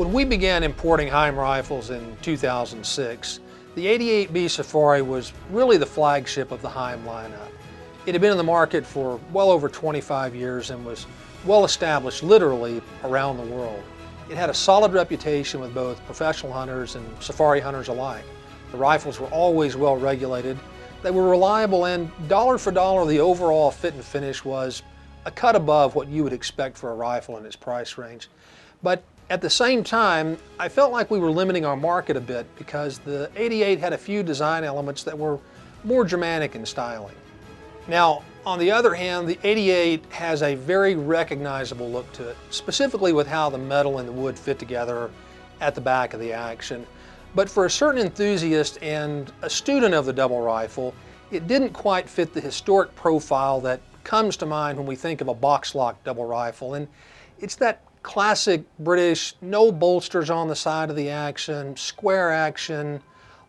When we began importing HEYM rifles in 2006, the 88B Safari was really the flagship of the HEYM lineup. It had been in the market for well over 25 years and was well established literally around the world. It had a solid reputation with both professional hunters and safari hunters alike. The rifles were always well regulated, they were reliable, and dollar for dollar the overall fit and finish was a cut above what you would expect for a rifle in its price range. But at the same time, I felt like we were limiting our market a bit because the 88 had a few design elements that were more dramatic in styling. Now, on the other hand, the 88 has a very recognizable look to it, specifically with how the metal and the wood fit together at the back of the action. But for a certain enthusiast and a student of the double rifle, it didn't quite fit the historic profile that comes to mind when we think of a box-lock double rifle. And it's that classic British, no bolsters on the side of the action, square action,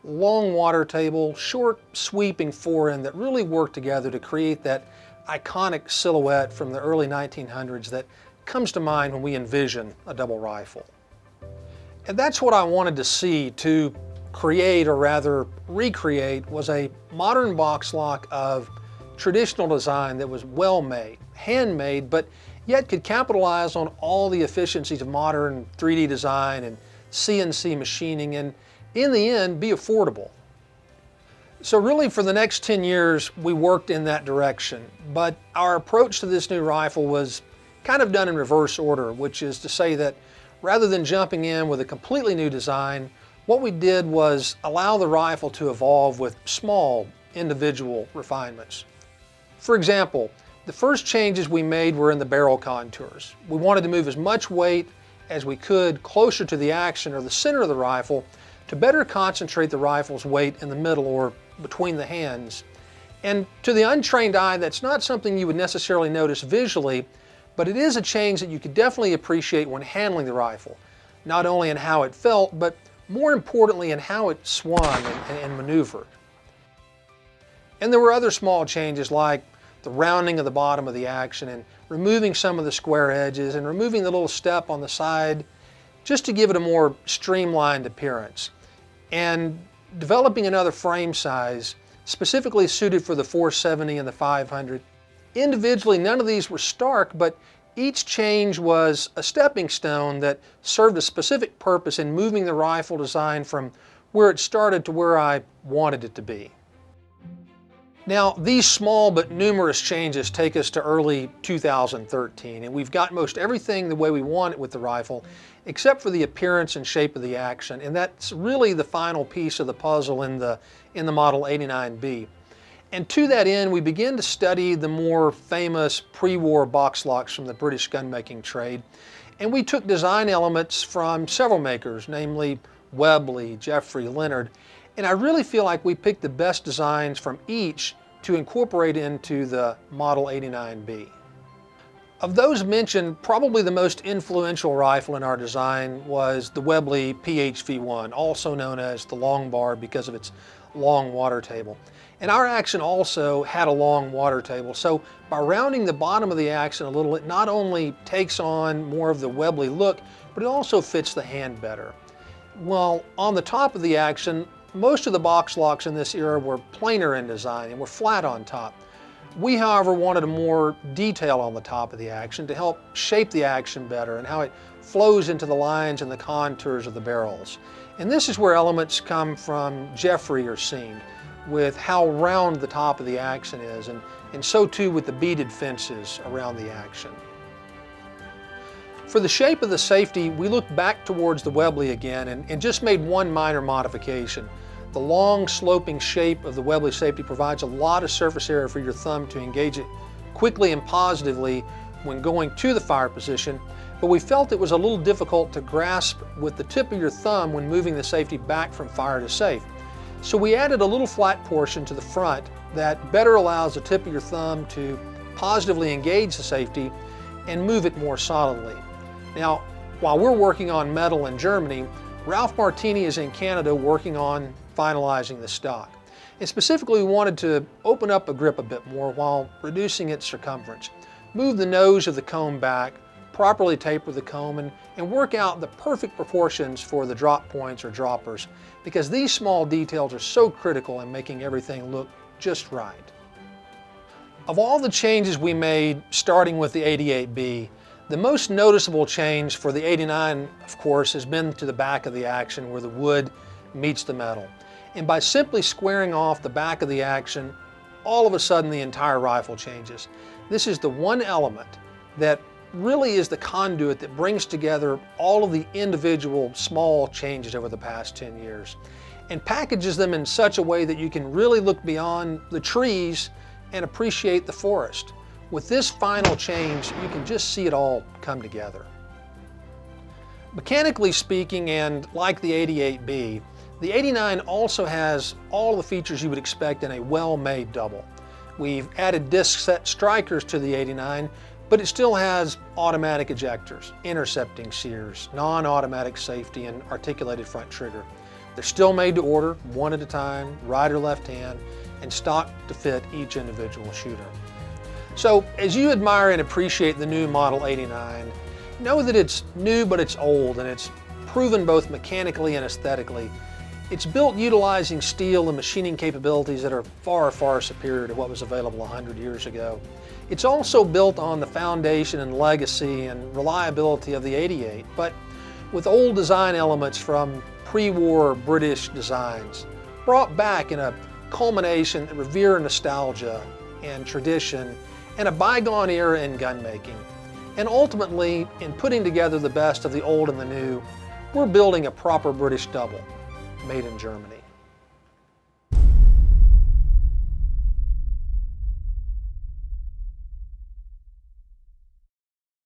long water table, short sweeping forend that really work together to create that iconic silhouette from the early 1900s that comes to mind when we envision a double rifle. And that's what I wanted to see, to create, or rather recreate, was a modern box lock of traditional design that was well made, handmade, but yet could capitalize on all the efficiencies of modern 3D design and CNC machining, and in the end be affordable. So really for the next 10 years we worked in that direction, but our approach to this new rifle was kind of done in reverse order, which is to say that rather than jumping in with a completely new design, what we did was allow the rifle to evolve with small individual refinements. For example, the first changes we made were in the barrel contours. We wanted to move as much weight as we could closer to the action or the center of the rifle to better concentrate the rifle's weight in the middle or between the hands. And to the untrained eye, that's not something you would necessarily notice visually, but it is a change that you could definitely appreciate when handling the rifle, not only in how it felt, but more importantly in how it swung and maneuvered. And there were other small changes like the rounding of the bottom of the action and removing some of the square edges and removing the little step on the side just to give it a more streamlined appearance. And developing another frame size specifically suited for the 470 and the 500. Individually, none of these were stark, but each change was a stepping stone that served a specific purpose in moving the rifle design from where it started to where I wanted it to be. Now, these small but numerous changes take us to early 2013, and we've got most everything the way we want it with the rifle, except for the appearance and shape of the action, and that's really the final piece of the puzzle in the Model 89B. And to that end, we begin to study the more famous pre-war box locks from the British gunmaking trade, and we took design elements from several makers, namely Webley, Jeffrey, Leonard, and I really feel like we picked the best designs from each to incorporate into the Model 89B. Of those mentioned, probably the most influential rifle in our design was the Webley PHV-1, also known as the long bar because of its long water table. And our action also had a long water table, so by rounding the bottom of the action a little, it not only takes on more of the Webley look, but it also fits the hand better. Well, on the top of the action, most of the box locks in this era were planar in design and were flat on top. We, however, wanted a more detail on the top of the action to help shape the action better and how it flows into the lines and the contours of the barrels. And this is where elements come from Jeffrey are seen, with how round the top of the action is, and so too with the beaded fences around the action. For the shape of the safety, we looked back towards the Webley again and just made one minor modification. The long sloping shape of the Webley safety provides a lot of surface area for your thumb to engage it quickly and positively when going to the fire position, but we felt it was a little difficult to grasp with the tip of your thumb when moving the safety back from fire to safe. So we added a little flat portion to the front that better allows the tip of your thumb to positively engage the safety and move it more solidly. Now, while we're working on metal in Germany, Ralph Martini is in Canada working on finalizing the stock. And specifically, we wanted to open up a grip a bit more while reducing its circumference. Move the nose of the comb back, properly taper the comb, and work out the perfect proportions for the drop points or droppers, because these small details are so critical in making everything look just right. Of all the changes we made starting with the 88B, the most noticeable change for the 89, of course, has been to the back of the action where the wood meets the metal. And by simply squaring off the back of the action, all of a sudden the entire rifle changes. This is the one element that really is the conduit that brings together all of the individual small changes over the past 10 years and packages them in such a way that you can really look beyond the trees and appreciate the forest. With this final change, you can just see it all come together. Mechanically speaking, and like the 88B, the 89 also has all the features you would expect in a well-made double. We've added disc set strikers to the 89, but it still has automatic ejectors, intercepting sears, non-automatic safety, and articulated front trigger. They're still made to order, one at a time, right or left hand, and stocked to fit each individual shooter. So as you admire and appreciate the new Model 89, know that it's new but it's old, and it's proven both mechanically and aesthetically. It's built utilizing steel and machining capabilities that are far, far superior to what was available 100 years ago. It's also built on the foundation and legacy and reliability of the 88, but with old design elements from pre-war British designs, brought back in a culmination that revere nostalgia and tradition and a bygone era in gun making. And ultimately, in putting together the best of the old and the new, we're building a proper British double, made in Germany.